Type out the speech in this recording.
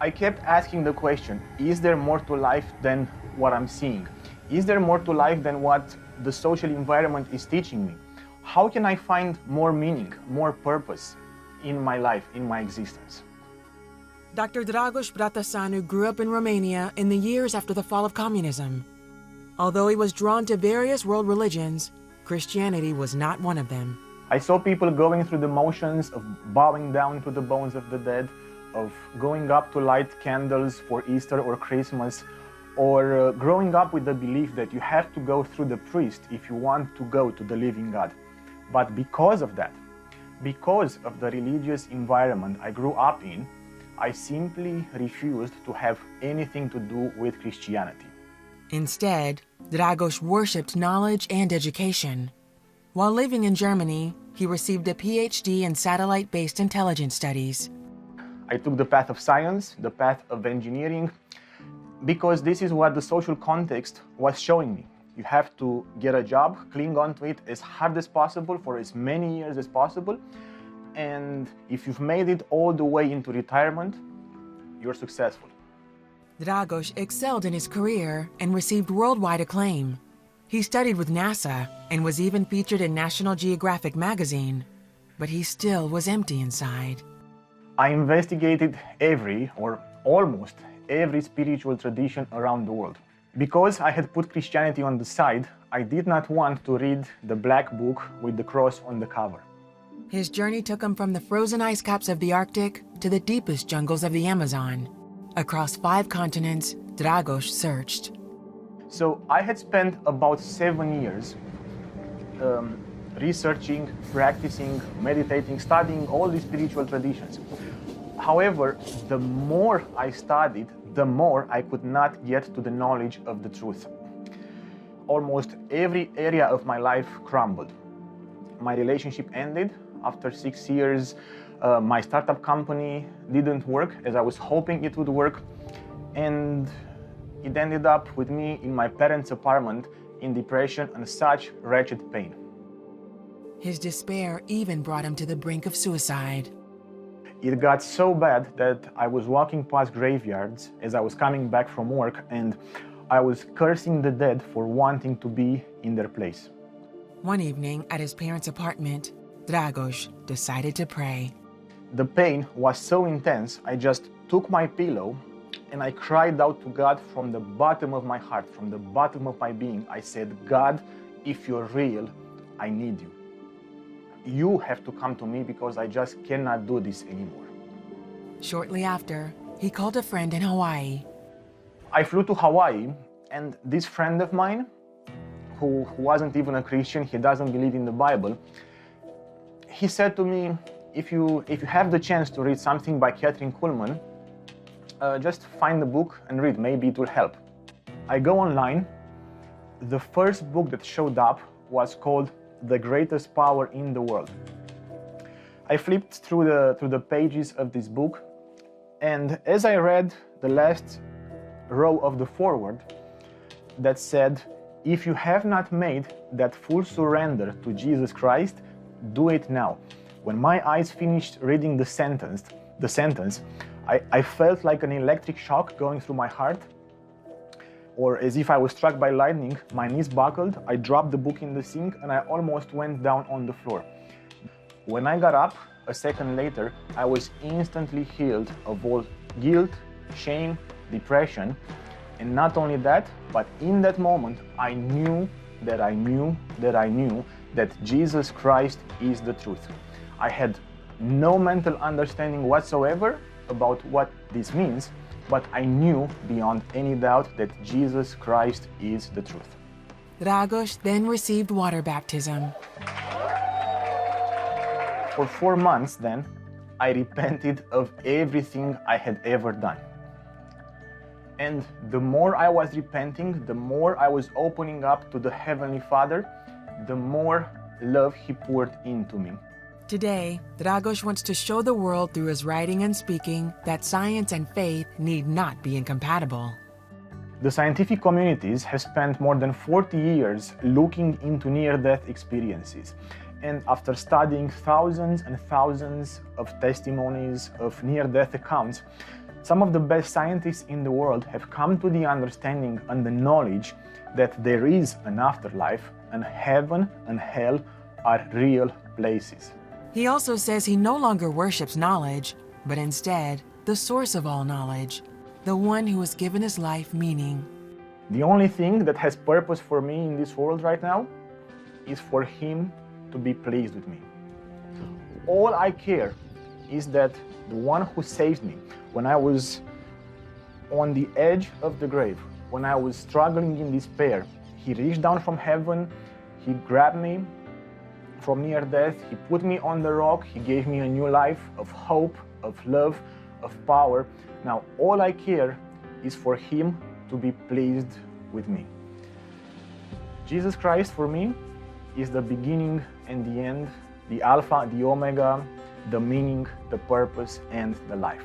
I kept asking the question, is there more to life than what I'm seeing? Is there more to life than what the social environment is teaching me? How can I find more meaning, more purpose in my life, in my existence? Dr. Dragos Bratasanu grew up in Romania in the years after the fall of communism. Although he was drawn to various world religions, Christianity was not one of them. I saw people going through the motions of bowing down to the bones of the dead, of going up to light candles for Easter or Christmas, or growing up with the belief that you have to go through the priest if you want to go to the living God. But because of that, because of the religious environment I grew up in, I simply refused to have anything to do with Christianity. Instead, Dragos worshipped knowledge and education. While living in Germany, he received a PhD in satellite-based intelligence studies. I took the path of science, the path of engineering, because this is what the social context was showing me. You have to get a job, cling on to it as hard as possible for as many years as possible, and if you've made it all the way into retirement, you're successful. Dragos excelled in his career and received worldwide acclaim. He studied with NASA and was even featured in National Geographic magazine, but he still was empty inside. I investigated every, or almost every spiritual tradition around the world. Because I had put Christianity on the side, I did not want to read the black book with the cross on the cover. His journey took him from the frozen ice caps of the Arctic to the deepest jungles of the Amazon. Across 5 continents, Dragos searched. So I had spent about 7 years researching, practicing, meditating, studying all these spiritual traditions. However, the more I studied, the more I could not get to the knowledge of the truth. Almost every area of my life crumbled. My relationship ended after 6 years. My startup company didn't work as I was hoping it would work. And it ended up with me in my parents' apartment in depression and such wretched pain. His despair even brought him to the brink of suicide. It got so bad that I was walking past graveyards as I was coming back from work, and I was cursing the dead for wanting to be in their place. One evening at his parents' apartment, Dragos decided to pray. The pain was so intense, I just took my pillow and I cried out to God from the bottom of my heart, from the bottom of my being. I said, God, if you're real, I need you. You have to come to me because I just cannot do this anymore. Shortly after, he called a friend in Hawaii. I flew to Hawaii, and this friend of mine, who wasn't even a Christian, he doesn't believe in the Bible, he said to me, if you have the chance to read something by Catherine Kuhlman, just find the book and read, maybe it will help. I go online. The first book that showed up was called The Greatest Power in the World. I flipped through the pages of this book, and as I read the last row of the foreword that said, if you have not made that full surrender to Jesus Christ, do it now. When my eyes finished reading the sentence, I felt like an electric shock going through my heart, or as if I was struck by lightning. My knees buckled, I dropped the book in the sink, and I almost went down on the floor. When I got up, a second later, I was instantly healed of all guilt, shame, depression, and not only that, but in that moment, I knew that Jesus Christ is the truth. I had no mental understanding whatsoever about what this means, but I knew beyond any doubt that Jesus Christ is the truth. Dragos then received water baptism. For 4 months then, I repented of everything I had ever done. And the more I was repenting, the more I was opening up to the Heavenly Father, the more love He poured into me. Today, Dragos wants to show the world through his writing and speaking that science and faith need not be incompatible. The scientific communities have spent more than 40 years looking into near-death experiences. And after studying thousands and thousands of testimonies of near-death accounts, Some of the best scientists in the world have come to the understanding and the knowledge that there is an afterlife, and heaven and hell are real places. He also says he no longer worships knowledge, but instead the source of all knowledge, the one who has given his life meaning. The only thing that has purpose for me in this world right now is for him to be pleased with me. All I care is that the one who saved me when I was on the edge of the grave, when I was struggling in despair, he reached down from heaven, he grabbed me from near death, he put me on the rock, he gave me a new life of hope, of love, of power. Now all I care is for him to be pleased with me. Jesus Christ for me is the beginning and the end, the Alpha, the Omega, the meaning, the purpose, and the life.